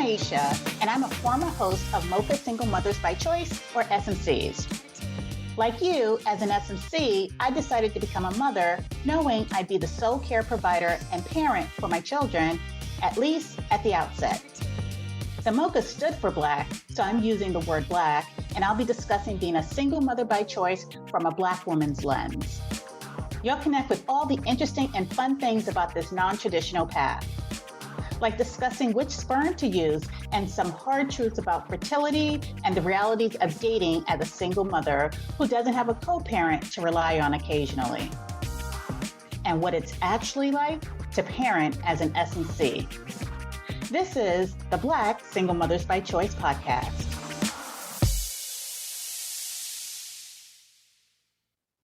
Aisha, and I'm a former host of Mocha Single Mothers by Choice, or SMCs. Like you, as an SMC, I decided to become a mother knowing I'd be the sole care provider and parent for my children, at least at the outset. The Mocha stood for Black, so I'm using the word Black, and I'll be discussing being a single mother by choice from a Black woman's lens. You'll connect with all the interesting and fun things about this non-traditional path, like discussing which sperm to use and some hard truths about fertility and the realities of dating as a single mother who doesn't have a co-parent to rely on occasionally, and what it's actually like to parent as an SMC. This is the Black Single Mothers by Choice podcast.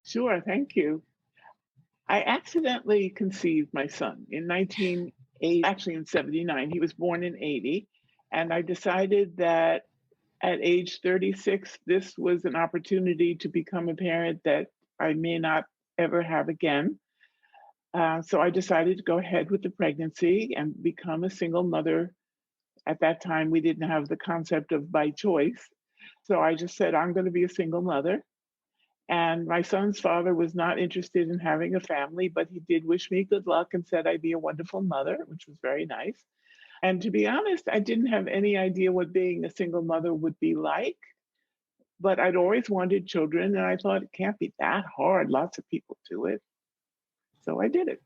Sure, thank you. I accidentally conceived my son in 79. He was born in 80. And I decided that at age 36, this was an opportunity to become a parent that I may not ever have again. So I decided to go ahead with the pregnancy and become a single mother. At that time, we didn't have the concept of by choice. So I just said, I'm going to be a single mother. And my son's father was not interested in having a family, but he did wish me good luck and said I'd be a wonderful mother, which was very nice. And to be honest, I didn't have any idea what being a single mother would be like, but I'd always wanted children. And I thought it can't be that hard. Lots of people do it. So I did it.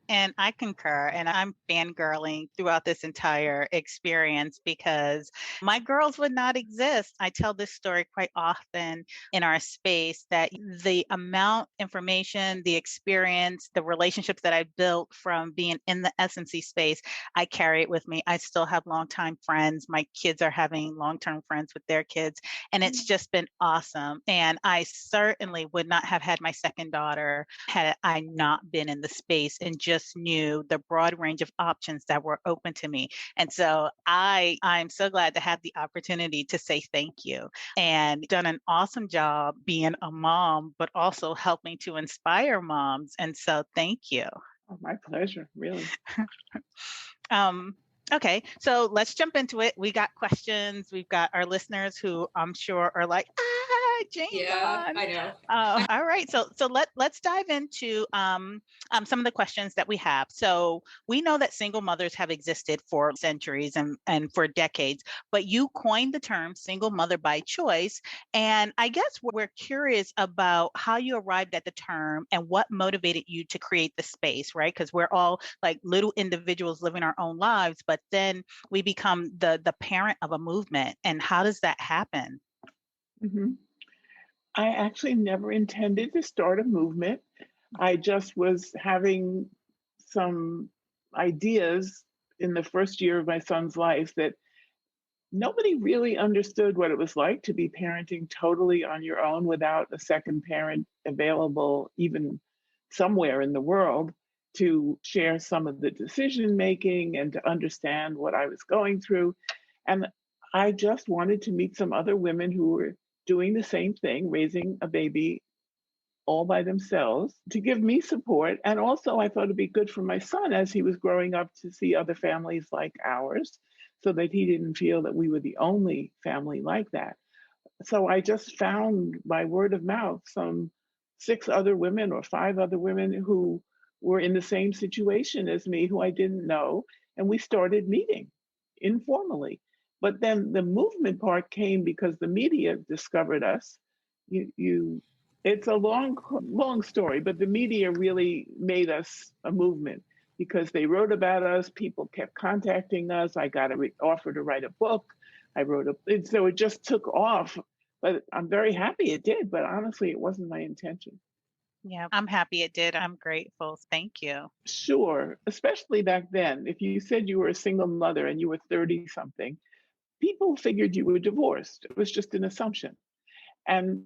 And I concur, and I'm fangirling throughout this entire experience because my girls would not exist. I tell this story quite often in our space that the amount of information, the experience, the relationships that I built from being in the SMC space, I carry it with me. I still have longtime friends. My kids are having long-term friends with their kids, and it's just been awesome. And I certainly would not have had my second daughter had I not been in the space and just knew the broad range of options that were open to me. And so I'm so glad to have the opportunity to say thank you and done an awesome job being a mom, but also helping to inspire moms. And so thank you. Oh, my pleasure, really. Okay, so let's jump into it. We got questions. We've got our listeners who I'm sure are like, Jane. Yeah, I know. All right, so let's dive into some of the questions that we have. So we know that single mothers have existed for centuries and for decades, but you coined the term single mother by choice. And I guess we're curious about how you arrived at the term and what motivated you to create the space, right? Because we're all like little individuals living our own lives, but then we become the parent of a movement. And how does that happen? Mm-hmm. I actually never intended to start a movement. I just was having some ideas in the first year of my son's life that nobody really understood what it was like to be parenting totally on your own without a second parent available, even somewhere in the world, to share some of the decision making and to understand what I was going through. And I just wanted to meet some other women who were doing the same thing, raising a baby all by themselves, to give me support. And also I thought it'd be good for my son as he was growing up to see other families like ours, so that he didn't feel that we were the only family like that. So I just found by word of mouth some 6 other women or 5 other women who were in the same situation as me, who I didn't know. And we started meeting informally. But then the movement part came because the media discovered us. It's a long story, but the media really made us a movement because they wrote about us. People kept contacting us. I got offered to write a book. So it just took off. But I'm very happy it did. But honestly, it wasn't my intention. Yeah, I'm happy it did. I'm grateful. Thank you. Sure, especially back then. If you said you were a single mother and you were 30 something, people figured you were divorced. It was just an assumption. And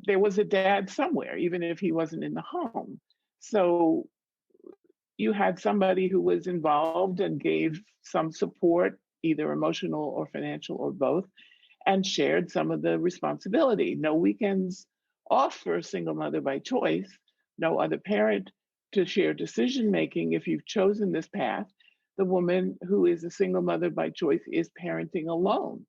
there was a dad somewhere, even if he wasn't in the home. So you had somebody who was involved and gave some support, either emotional or financial or both, and shared some of the responsibility. No weekends off for a single mother by choice, no other parent to share decision making if you've chosen this path. the woman who is a single mother by choice is parenting alone.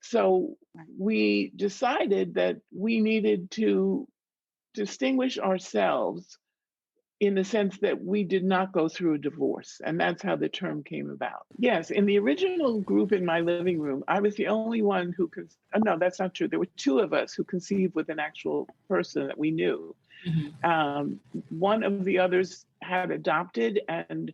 So we decided that we needed to distinguish ourselves in the sense that we did not go through a divorce. And that's how the term came about. Yes, in the original group in my living room, I was the only one who could, no, that's not true. There were two of us who conceived with an actual person that we knew. One of the others had adopted, and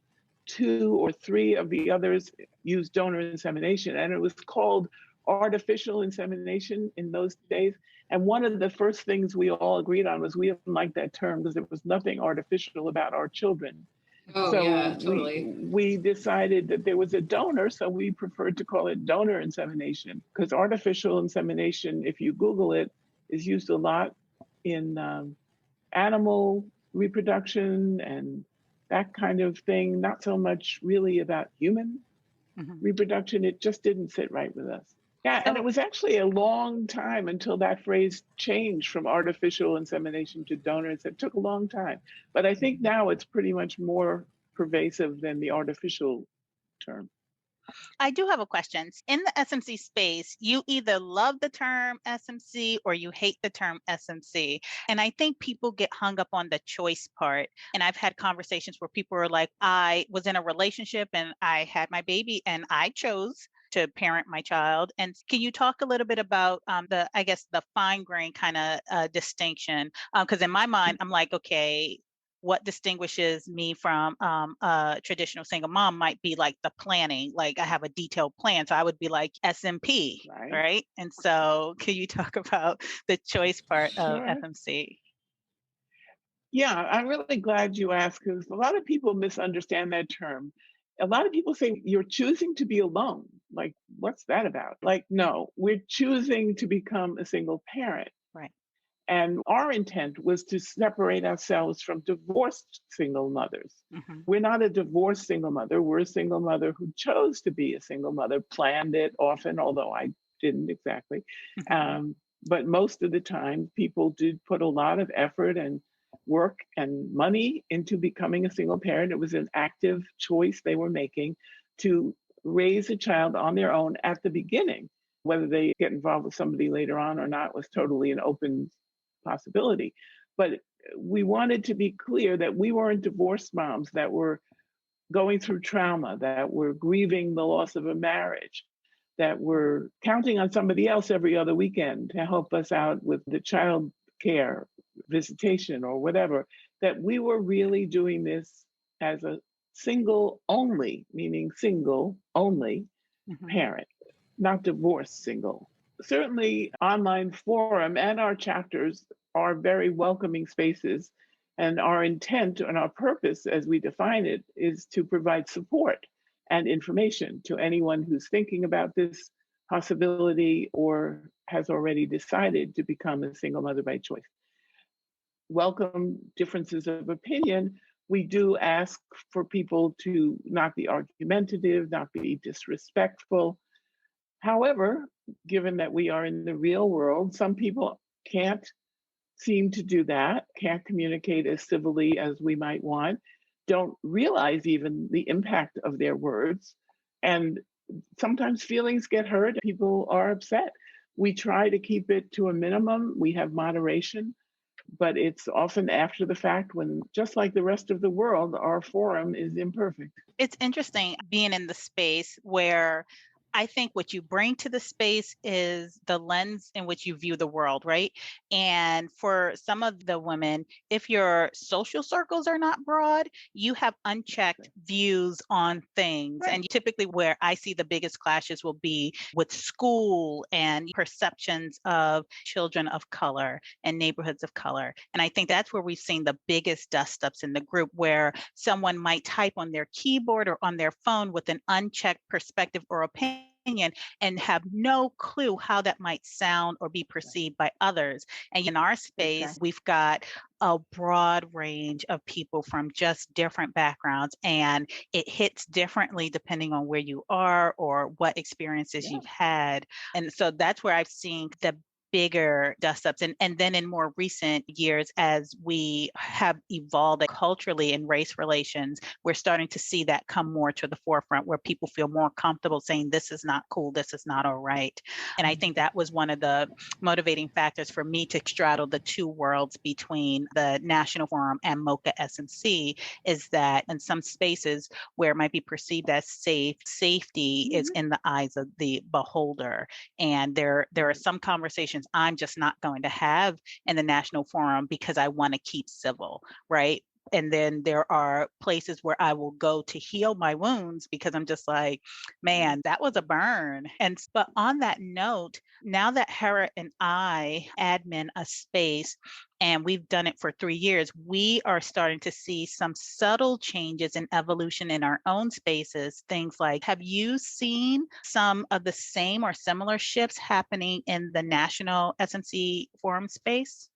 two or three of the others used donor insemination. And it was called artificial insemination in those days. And one of the first things we all agreed on was we didn't like that term because there was nothing artificial about our children. Oh, so yeah, totally. we decided that there was a donor, so we preferred to call it donor insemination, because artificial insemination, if you Google it, is used a lot in animal reproduction and that kind of thing, not so much really about human reproduction. It just didn't sit right with us. Yeah, and it was actually a long time until that phrase changed from artificial insemination to donor. It took a long time. But I think now it's pretty much more pervasive than the artificial term. I do have a question. In the SMC space, you either love the term SMC or you hate the term SMC. And I think people get hung up on the choice part. And I've had conversations where people are like, I was in a relationship and I had my baby and I chose to parent my child. And can you talk a little bit about the fine grain kind of distinction? Because in my mind, I'm like, okay, what distinguishes me from a traditional single mom might be like the planning, like I have a detailed plan. So I would be like SMP, right? And so can you talk about the choice part of FMC? Yeah, I'm really glad you asked, because a lot of people misunderstand that term. A lot of people say you're choosing to be alone. Like, what's that about? Like, no, we're choosing to become a single parent. Right. And our intent was to separate ourselves from divorced single mothers. We're not a divorced single mother. We're a single mother who chose to be a single mother, planned it often, although I didn't exactly. But most of the time, people did put a lot of effort and work and money into becoming a single parent. It was an active choice they were making to raise a child on their own at the beginning. Whether they get involved with somebody later on or not was totally an open possibility. But we wanted to be clear that we weren't divorced moms that were going through trauma, that were grieving the loss of a marriage, that were counting on somebody else every other weekend to help us out with the child care, visitation, or whatever, that we were really doing this as a single only, meaning single only parent, not divorced single. Certainly, online forum and our chapters are very welcoming spaces. And our intent and our purpose, as we define it, is to provide support and information to anyone who's thinking about this possibility or has already decided to become a single mother by choice. Welcome differences of opinion. We do ask for people to not be argumentative, not be disrespectful. However, given that we are in the real world, some people can't seem to do that, can't communicate as civilly as we might want, don't realize even the impact of their words. And sometimes feelings get hurt, people are upset. We try to keep it to a minimum. We have moderation, but it's often after the fact when, just like the rest of the world, our forum is imperfect. It's interesting being in the space where I think what you bring to the space is the lens in which you view the world, right? And for some of the women, if your social circles are not broad, you have unchecked views on things. And typically where I see the biggest clashes will be with school and perceptions of children of color and neighborhoods of color. And I think that's where we've seen the biggest dust ups in the group, where someone might type on their keyboard or on their phone with an unchecked perspective or opinion and have no clue how that might sound or be perceived by others. And in our space, we've got a broad range of people from just different backgrounds, and it hits differently depending on where you are or what experiences you've had. And so that's where I've seen the bigger dust ups. And then in more recent years, as we have evolved culturally in race relations, we're starting to see that come more to the forefront where people feel more comfortable saying, this is not cool, this is not all right. And I think that was one of the motivating factors for me to straddle the two worlds between the National Forum and MOCA SMC, is that in some spaces where it might be perceived as safe, safety is in the eyes of the beholder. And there are some conversations I'm just not going to have in the National Forum because I want to keep civil, right? And then there are places where I will go to heal my wounds because I'm just like, man, that was a burn. But on that note, now that Hera and I admin a space, and we've done it for 3 years, we are starting to see some subtle changes in evolution in our own spaces. Things like, have you seen some of the same or similar shifts happening in the national SMC forum space?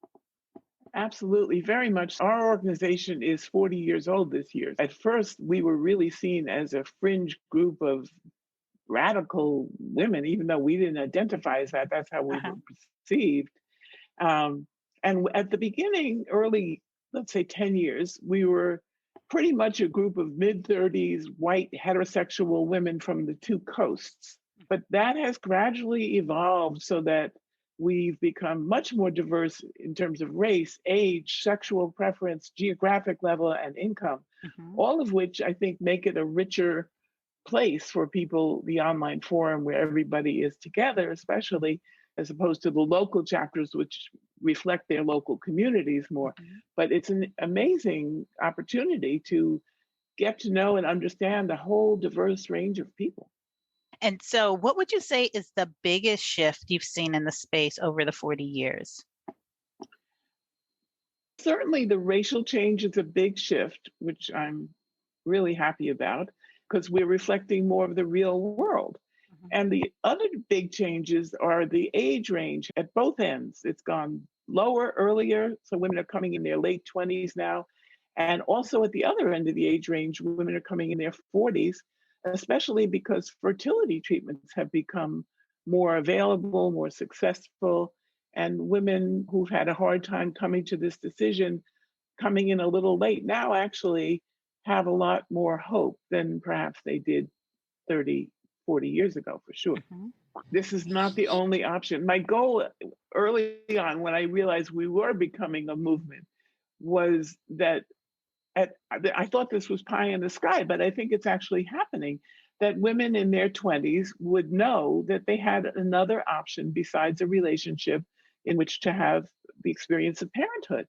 Absolutely, very much. Our organization is 40 years old this year. At first, we were really seen as a fringe group of radical women, even though we didn't identify as that. That's how we were perceived. And at the beginning, early, let's say 10 years, we were pretty much a group of mid-30s, white, heterosexual women from the two coasts. But that has gradually evolved so that we've become much more diverse in terms of race, age, sexual preference, geographic level, and income, all of which I think make it a richer place for people, the online forum where everybody is together, especially as opposed to the local chapters, which reflect their local communities more. But it's an amazing opportunity to get to know and understand a whole diverse range of people. And so what would you say is the biggest shift you've seen in the space over the 40 years? Certainly the racial change is a big shift, which I'm really happy about, because we're reflecting more of the real world. And the other big changes are the age range at both ends. It's gone lower earlier, so women are coming in their late 20s now. And also at the other end of the age range, women are coming in their 40s, especially because fertility treatments have become more available, more successful. And women who've had a hard time coming to this decision, coming in a little late now, actually have a lot more hope than perhaps they did 30, 40 years ago, for sure. This is not the only option. My goal early on, when I realized we were becoming a movement, was that I thought this was pie in the sky, but I think it's actually happening, that women in their 20s would know that they had another option besides a relationship in which to have the experience of parenthood.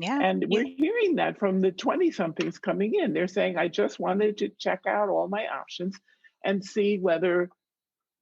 And we're hearing that from the 20-somethings coming in. They're saying, I just wanted to check out all my options and see whether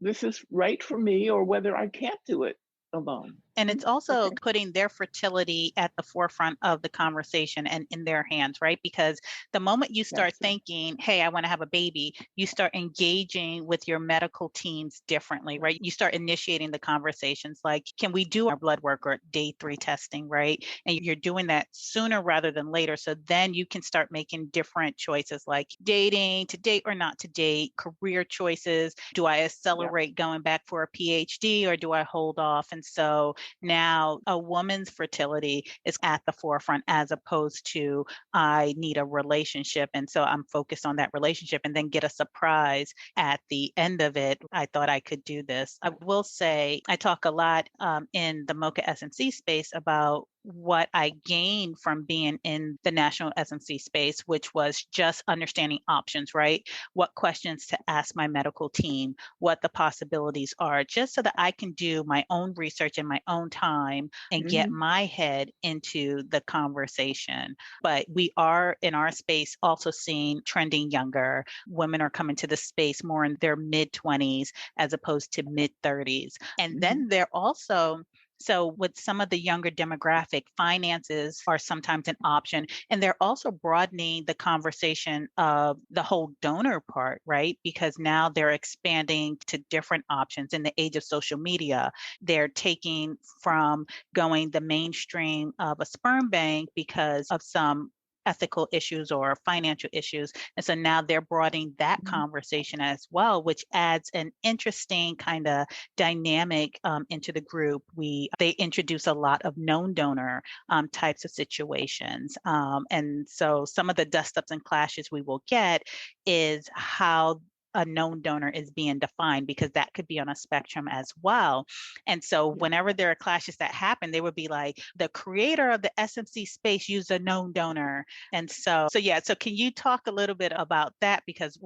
this is right for me or whether I can't do it alone. And it's also putting their fertility at the forefront of the conversation and in their hands, right? Because the moment you start thinking, hey, I want to have a baby, you start engaging with your medical teams differently, right? You start initiating the conversations like, can we do our blood work or day 3 testing, right? And you're doing that sooner rather than later. So then you can start making different choices like dating, to date or not to date, career choices. Do I accelerate going back for a PhD or do I hold off? And so now a woman's fertility is at the forefront as opposed to I need a relationship. And so I'm focused on that relationship and then get a surprise at the end of it. I thought I could do this. I will say I talk a lot in the MOCA SMC space about what I gained from being in the national SMC space, which was just understanding options, right? What questions to ask my medical team, what the possibilities are, just so that I can do my own research in my own time and get my head into the conversation. But we are in our space also seeing trending younger. Women are coming to the space more in their mid-20s as opposed to mid-30s. And then they're also so with some of the younger demographic, finances are sometimes an option. And they're also broadening the conversation of the whole donor part, right? Because now they're expanding to different options in the age of social media. They're taking from going the mainstream of a sperm bank because of some ethical issues or financial issues. And so now they're broadening that conversation as well, which adds an interesting kind of dynamic into the group. They introduce a lot of known donor types of situations. And so some of the dust ups and clashes we will get is how a known donor is being defined, because that could be on a spectrum as well. And so whenever there are clashes that happen, they would be like, the creator of the SMC space used a known donor. And so can you talk a little bit about that? Because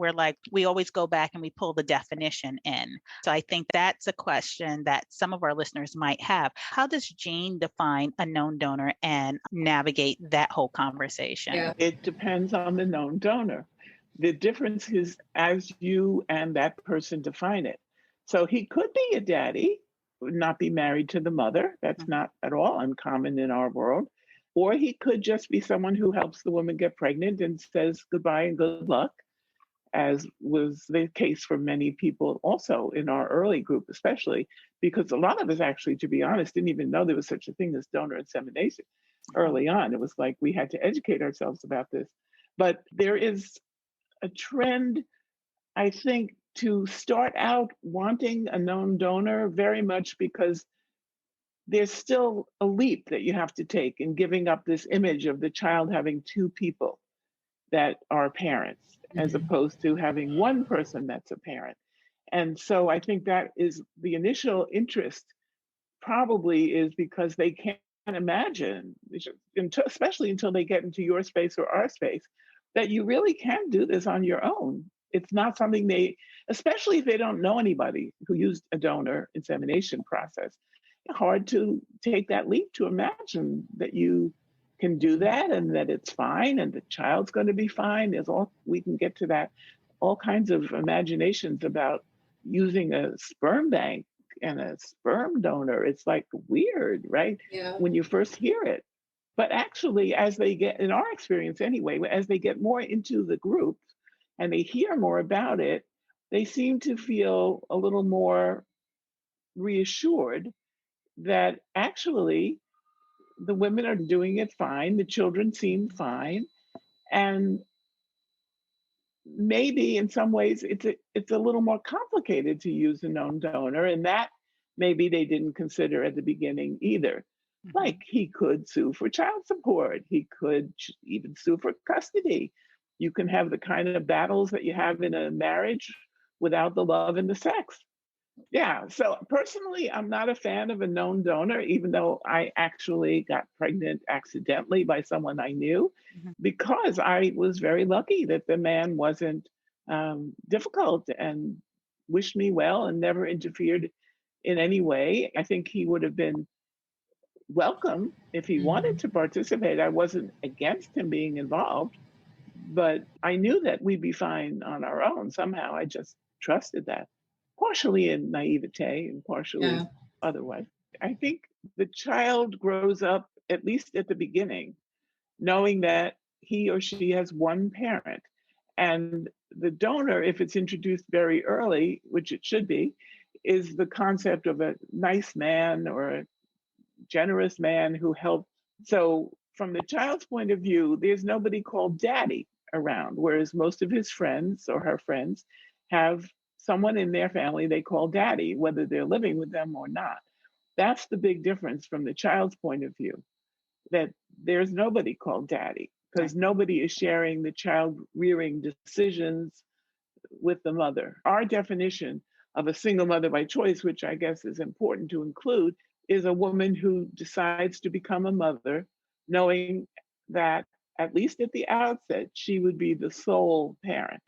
we always go back and we pull the definition in. So I think that's a question that some of our listeners might have. How does Jane define a known donor and navigate that whole conversation? Yeah. It depends on the known donor. The difference is as you and that person define it. So he could be a daddy, not be married to the mother. That's not at all uncommon in our world. Or he could just be someone who helps the woman get pregnant and says goodbye and good luck, as was the case for many people also in our early group, especially because a lot of us actually, to be honest, didn't even know there was such a thing as donor insemination early on. It was like we had to educate ourselves about this. But there is a trend, I think, to start out wanting a known donor very much because there's still a leap that you have to take in giving up this image of the child having two people that are parents, as opposed to having one person that's a parent. And so I think that is the initial interest, probably is because they can't imagine, especially until they get into your space or our space, that you really can do this on your own. It's not something especially if they don't know anybody who used a donor insemination process, hard to take that leap to imagine that you can do that and that it's fine and the child's going to be fine. We can get to that, all kinds of imaginations about using a sperm bank and a sperm donor. It's like weird, right? Yeah. When you first hear it. But actually, as they get, in our experience anyway, as they get more into the group and they hear more about it, they seem to feel a little more reassured that actually the women are doing it fine, the children seem fine, and maybe in some ways it's a little more complicated to use a known donor, and that maybe they didn't consider at the beginning either. Like he could sue for child support. He could even sue for custody. You can have the kind of battles that you have in a marriage without the love and the sex. Yeah. So personally, I'm not a fan of a known donor, even though I actually got pregnant accidentally by someone I knew, because I was very lucky that the man wasn't difficult and wished me well and never interfered in any way. I think he would have been welcome if he wanted to participate. I wasn't against him being involved, but I knew that we'd be fine on our own. Somehow I just trusted that, partially in naivete and partially otherwise. I think the child grows up, at least at the beginning, knowing that he or she has one parent. And the donor, if it's introduced very early, which it should be, is the concept of a nice man or a generous man who helped. So from the child's point of view, there's nobody called daddy around, whereas most of his friends or her friends have someone in their family they call daddy, whether they're living with them or not. That's the big difference from the child's point of view, that there's nobody called daddy because nobody is sharing the child rearing decisions with the mother. Our definition of a single mother by choice, which I guess is important to include, is a woman who decides to become a mother, knowing that at least at the outset, she would be the sole parent,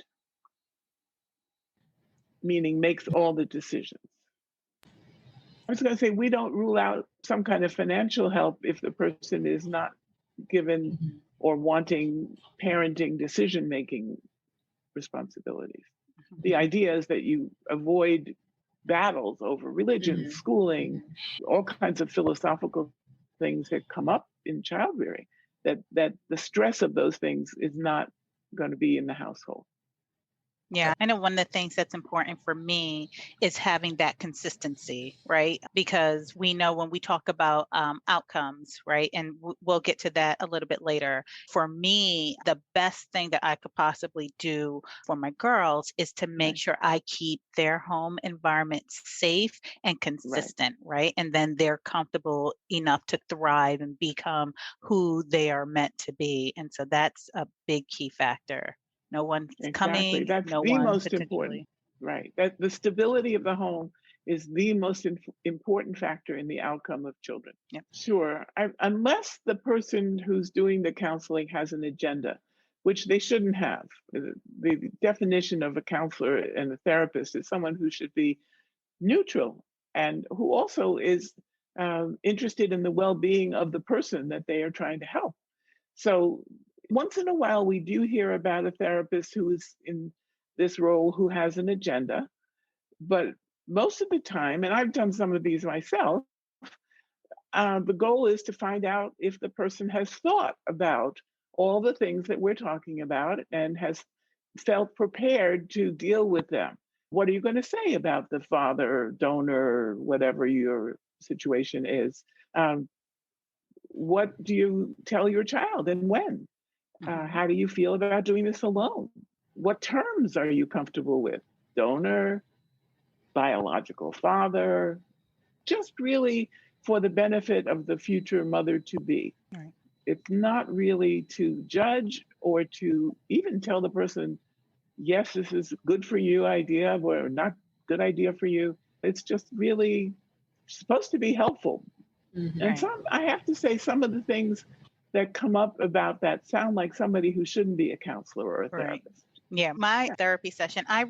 meaning makes all the decisions. I was going to say, we don't rule out some kind of financial help if the person is not given or wanting parenting decision-making responsibilities. The idea is that you avoid battles over religion, schooling, all kinds of philosophical things that come up in child rearing, that the stress of those things is not going to be in the household. Yeah, I know one of the things that's important for me is having that consistency, right? Because we know when we talk about outcomes, right? And we'll get to that a little bit later. For me, the best thing that I could possibly do for my girls is to make Right. sure I keep their home environment safe and Right. consistent, right? And then they're comfortable enough to thrive and become who they are meant to be. And so that's a big key factor. No one's Exactly. coming, That's no the one most important. potentially. Right. That the stability of the home is the most important factor in the outcome of children. Yep. Sure. Unless the person who's doing the counseling has an agenda, which they shouldn't have. The definition of a counselor and a therapist is someone who should be neutral and who also is interested in the well being of the person that they are trying to help. So once in a while, we do hear about a therapist who is in this role who has an agenda. But most of the time, and I've done some of these myself, the goal is to find out if the person has thought about all the things that we're talking about and has felt prepared to deal with them. What are you going to say about the father, donor, whatever your situation is? Um, what do you tell your child and when? Mhm. How do you feel about doing this alone? What terms are you comfortable with? Donor, biological father, just really for the benefit of the future mother to be. Right. It's not really to judge or to even tell the person, yes, this is good for you idea or not good idea for you. It's just really supposed to be helpful. And Right. some, I have to say, some of the things that come up about that sound like somebody who shouldn't be a counselor or a Right. therapist. Yeah, my therapy session, I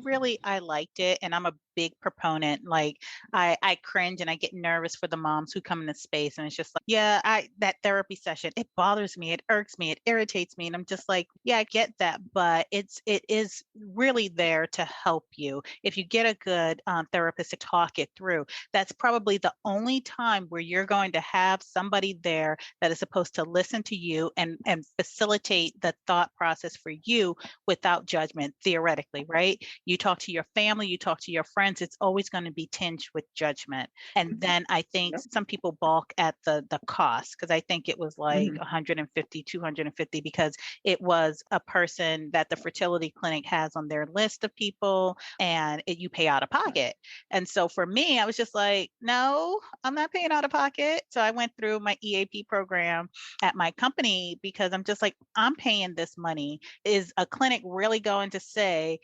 liked it and I'm a big proponent. Like I cringe and I get nervous for the moms who come into space and it's just like, yeah, I that therapy session, it bothers me, it irks me, it irritates me. And I'm just like, yeah, I get that, but it is really there to help you. If you get a good therapist to talk it through, that's probably the only time where you're going to have somebody there that is supposed to listen to you and facilitate the thought process for you without judgment, theoretically, right? You talk to your family, you talk to your friends, it's always going to be tinged with judgment. And then I think Yep. some people balk at the cost because I think it was like Mhm. 150, 250 because it was a person that the fertility clinic has on their list of people and you pay out of Right. pocket. And so for me, I was just like, no, I'm not paying out of pocket. So I went through my EAP program at my company because I'm just like, I'm paying this money. Is a clinic really going to say,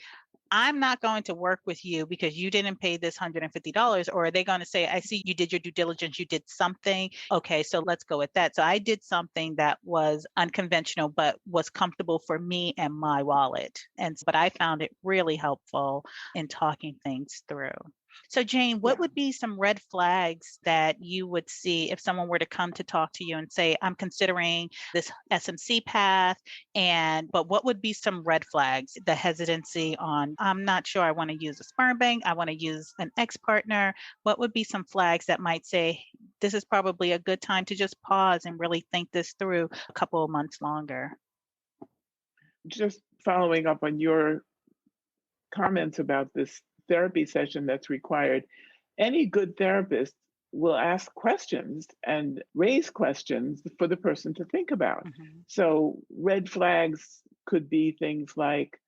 I'm not going to work with you because you didn't pay this $150? Or are they going to say, I see you did your due diligence, you did something. Okay, so let's go with that. So I did something that was unconventional, but was comfortable for me and my wallet. But I found it really helpful in talking things through. So, Jane, what Yeah. would be some red flags that you would see if someone were to come to talk to you and say, I'm considering this SMC path, but what would be some red flags? The hesitancy on, I'm not sure I want to use a sperm bank, I want to use an ex partner. What would be some flags that might say, this is probably a good time to just pause and really think this through a couple of months longer? Just following up on your comments about this therapy session that's required, any good therapist will ask questions and raise questions for the person to think about. Mhm. So, red flags could be things like,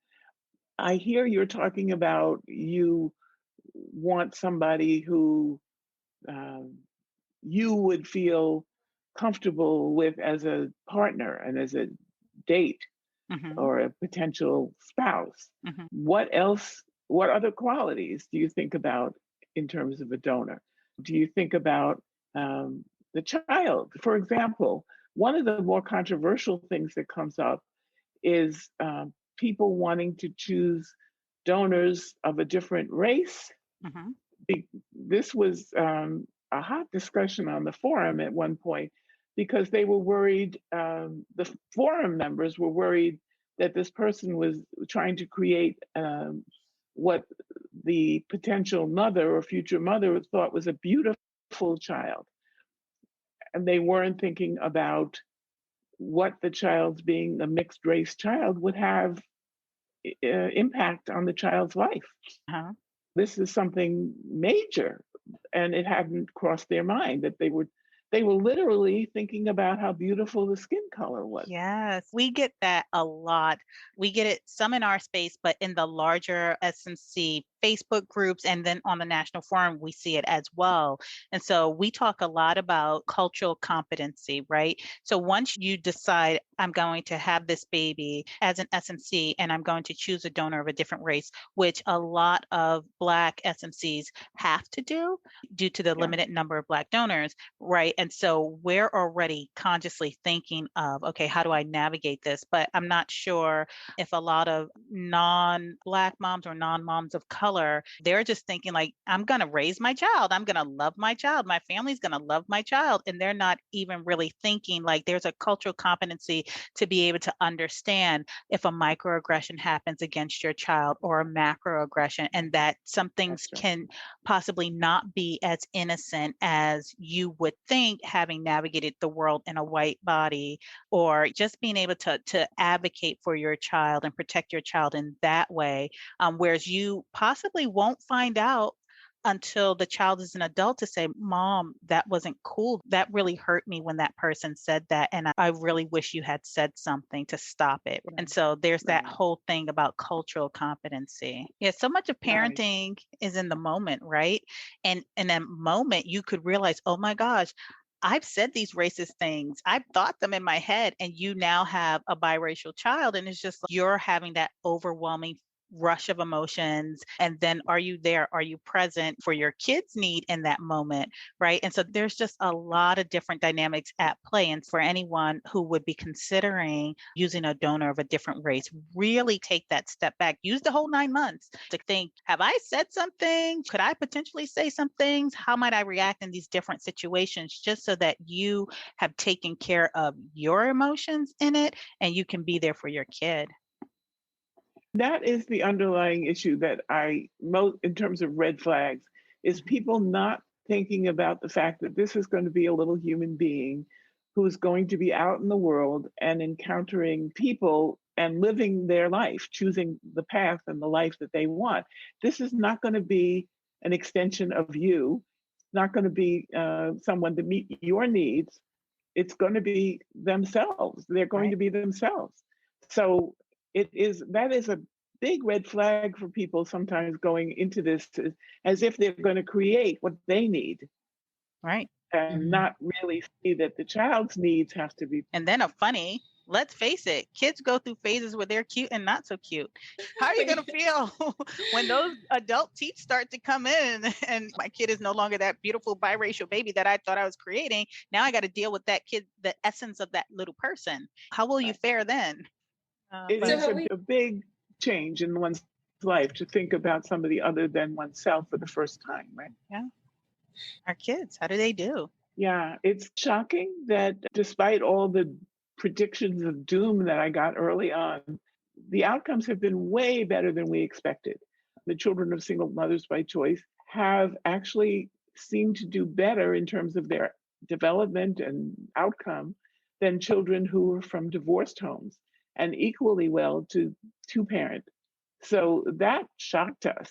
I hear you're talking about you want somebody who um, you would feel comfortable with as a partner and as a date Mhm. or a potential spouse. Mhm. What else, what other qualities do you think about in terms of a donor? Do you think about the child? For example, one of the more controversial things that comes up is people wanting to choose donors of a different race. Mhm. This was a hot discussion on the forum at one point because they were worried, the forum members were worried that this person was trying to create what the potential mother or future mother thought was a beautiful child. And they weren't thinking about what the child's being a mixed race child would have impact on the child's life. Uh-huh. This is something major, and it hadn't crossed their mind that they were literally thinking about how beautiful the skin color was. Yes, we get that a lot. We get it some in our space, but in the larger SMC Facebook groups and then on the national forum, we see it as well. And so we talk a lot about cultural competency, right? So once you decide, I'm going to have this baby as an SMC and I'm going to choose a donor of a different race, which a lot of Black SMCs have to do due to the Yeah. limited number of Black donors, right? And so we're already consciously thinking of, okay, how do I navigate this? But I'm not sure if a lot of non-Black moms or non-moms of color, they're just thinking like, I'm going to raise my child. I'm going to love my child. My family's going to love my child. And they're not even really thinking like there's a cultural competency to be able to understand if a microaggression happens against your child or a macroaggression, and that some things That's right. can possibly not be as innocent as you would think, having navigated the world in a white body, or just being able to advocate for your child and protect your child in that way. Whereas you possibly won't find out until the child is an adult to say, Mom, that wasn't cool. That really hurt me when that person said that. And I really wish you had said something to stop it. Right. And so there's that Right. whole thing about cultural competency. Yeah, so much of Right. parenting is in the moment, right? And in that moment, you could realize, oh my gosh, I've said these racist things. I've thought them in my head, and you now have a biracial child. And it's just like you're having that overwhelming rush of emotions. And then are you there? Are you present for your kid's need in that moment? Right. And so there's just a lot of different dynamics at play. And for anyone who would be considering using a donor of a different race, really take that step back. Use the whole 9 months to think, have I said something? Could I potentially say some things? How might I react in these different situations? Just so that you have taken care of your emotions in it and you can be there for your kid. That is the underlying issue that in terms of red flags, is people not thinking about the fact that this is going to be a little human being who is going to be out in the world and encountering people and living their life, choosing the path and the life that they want. This is not going to be an extension of you, not going to be someone to meet your needs. It's going to be themselves. They're going to Right. be themselves. So that is a big red flag for people sometimes going into this as if they're going to create what they need Right. and not really see that the child's needs have to be. And then let's face it, kids go through phases where they're cute and not so cute. How are you going to feel when those adult teeth start to come in and my kid is no longer that beautiful biracial baby that I thought I was creating? Now I got to deal with that kid, the essence of that little person. How will you fare then? It But is a big change in one's life to think about somebody other than oneself for the first time, right? yeah, our kids, how do they do? Yeah, it's shocking that despite all the predictions of doom that I got early on, the outcomes have been way better than we expected. The children of single mothers by choice have actually seemed to do better in terms of their development and outcome than children who were from divorced homes, and equally well to two parent. So that shocked us.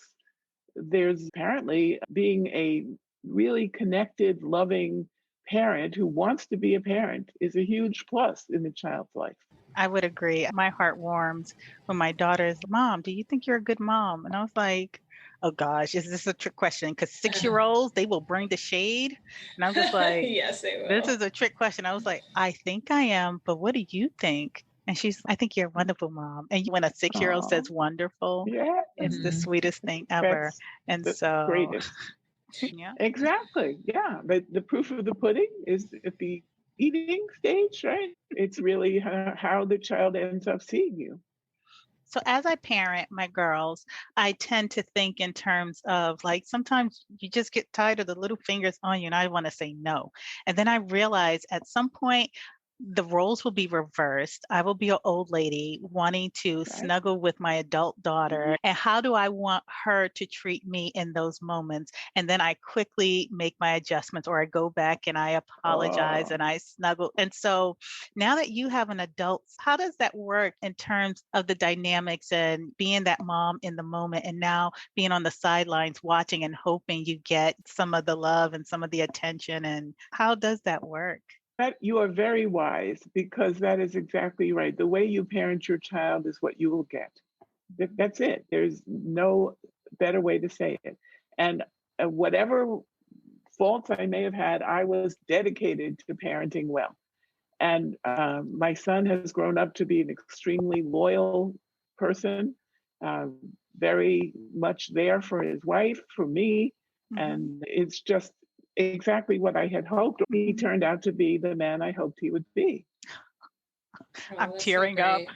There's apparently being a really connected, loving parent who wants to be a parent is a huge plus in the child's life. I would agree. My heart warms when my daughter is, Mom, do you think you're a good mom? And I was like, oh gosh, is this a trick question? Because 6-year-olds, they will bring the shade. And I'm just like, Yes, they this will. is a trick question. I was like, I think I am, but what do you think? And she's, I think you're a wonderful mom. And when a 6-year-old Oh, says wonderful, yeah, it's the sweetest thing ever. that's And the so, greatest. yeah. Exactly. Yeah. But the proof of the pudding is at the eating stage, right? It's really how the child ends up seeing you. So as I parent my girls, I tend to think in terms of like sometimes you just get tired of the little fingers on you and I want to say no. And then I realize at some point the roles will be reversed. I will be an old lady wanting to Right. snuggle with my adult daughter. And how do I want her to treat me in those moments? And then I quickly make my adjustments, or I go back and I apologize Oh, and I snuggle. And so now that you have an adult, how does that work in terms of the dynamics and being that mom in the moment, and now being on the sidelines watching and hoping you get some of the love and some of the attention? And how does that work? that you are very wise, because that is exactly right. The way you parent your child is what you will get. That's it. There's no better way to say it. And whatever faults I may have had, I was dedicated to parenting well. And my son has grown up to be an extremely loyal person, uh, very much there for his wife, for me. Mhm. And it's just exactly what I had hoped. He turned out to be the man I hoped he would be. Oh, I'm that's so tearing up. great.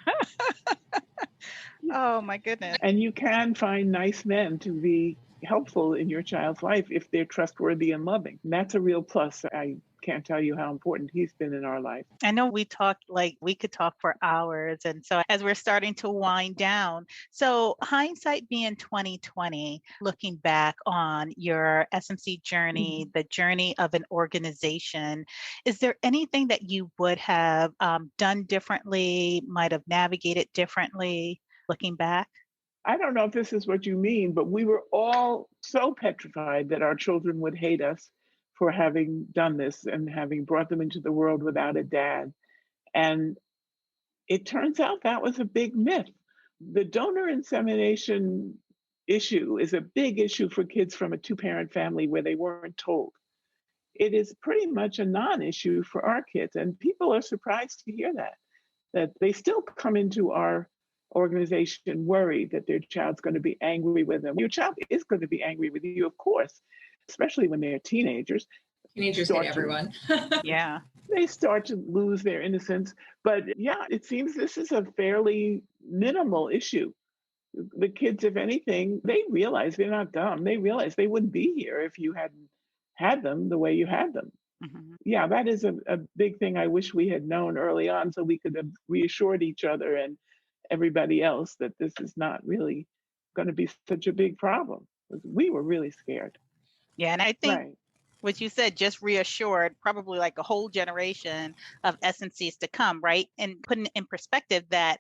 Oh my goodness. And you can find nice men to be helpful in your child's life if they're trustworthy and loving. And that's a real plus. I can't tell you how important he's been in our life. I know we talked like we could talk for hours. And so as we're starting to wind down, so hindsight being 2020, looking back on your SMC journey, the journey of an organization, is there anything that you would have done differently, might have navigated differently looking back? I don't know if this is what you mean, but we were all so petrified that our children would hate us for having done this and having brought them into the world without a dad. And it turns out that was a big myth. The donor insemination issue is a big issue for kids from a two-parent family where they weren't told. It is pretty much a non-issue for our kids, and people are surprised to hear that they still come into our organization worried that their child's going to be angry with them. Your child is going to be angry with you, of course, especially when they're teenagers. Teenagers hate everyone. Yeah. They start to lose their innocence. But yeah, it seems this is a fairly minimal issue. The kids, if anything, they realize they're not dumb. They realize they wouldn't be here if you hadn't had them the way you had them. Mhm. Yeah, that is a big thing I wish we had known early on, so we could have reassured each other and everybody else that this is not really going to be such a big problem. We were really scared. Yeah. And I think Right. what you said just reassured probably like a whole generation of SNCs to come, right? And putting it in perspective that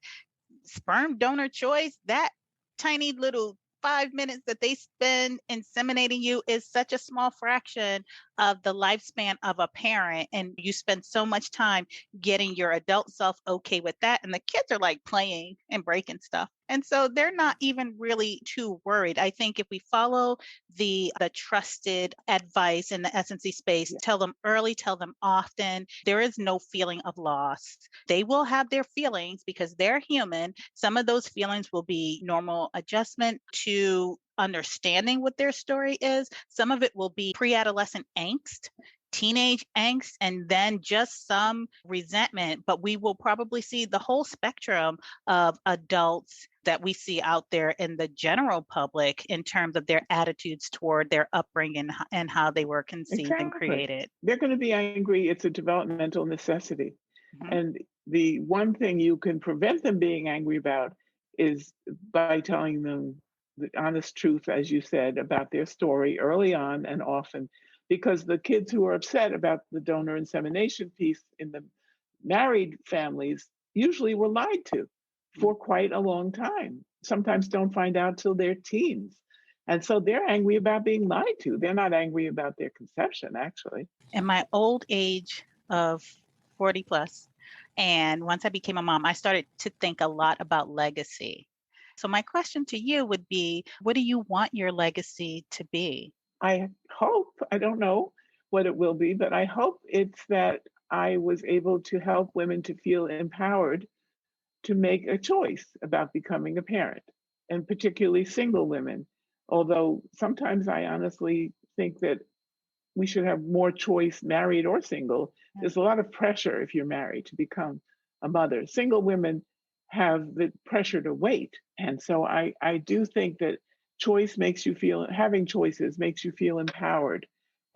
sperm donor choice, that tiny little 5 minutes that they spend inseminating you is such a small fraction of the lifespan of a parent. And you spend so much time getting your adult self okay with that. And the kids are like playing and breaking stuff. And so they're not even really too worried. I think if we follow the trusted advice in the SNC space, Yeah. tell them early, tell them often, there is no feeling of loss. They will have their feelings because they're human. Some of those feelings will be normal adjustment to understanding what their story is. Some of it will be pre-adolescent angst, teenage angst, and then just some resentment. But we will probably see the whole spectrum of adults that we see out there in the general public in terms of their attitudes toward their upbringing and how they were conceived and Exactly. created. They're going to be angry. It's a developmental necessity. Mhm. And the one thing you can prevent them being angry about is by telling them the honest truth, as you said, about their story early on and often. Because the kids who are upset about the donor insemination piece in the married families usually were lied to for quite a long time. Sometimes don't find out till they're teens. And so they're angry about being lied to. They're not angry about their conception, actually. In my old age of 40 plus, and once I became a mom, I started to think a lot about legacy. So my question to you would be, what do you want your legacy to be? I hope, I don't know what it will be, but I hope it's that I was able to help women to feel empowered to make a choice about becoming a parent, and particularly single women. Although sometimes I honestly think that we should have more choice, married or single. There's a lot of pressure if you're married to become a mother. Single women have the pressure to wait. And so I do think that choice makes you feel, having choices makes you feel empowered.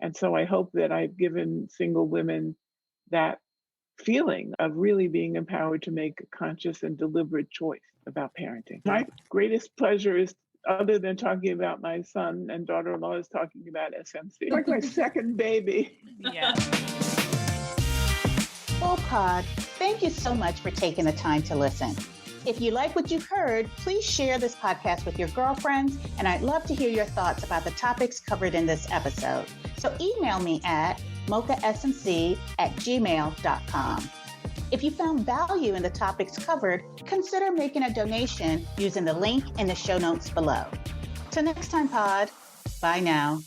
And so I hope that I've given single women that feeling of really being empowered to make a conscious and deliberate choice about parenting. My greatest pleasure is, other than talking about my son and daughter-in-law, is talking about SMC. Like my second baby. Yeah. Well, Pod, thank you so much for taking the time to listen. If you like what you've heard, please share this podcast with your girlfriends, and I'd love to hear your thoughts about the topics covered in this episode. So email me at mochasmc@gmail.com. If you found value in the topics covered, consider making a donation using the link in the show notes below. Till next time, Pod. Bye now.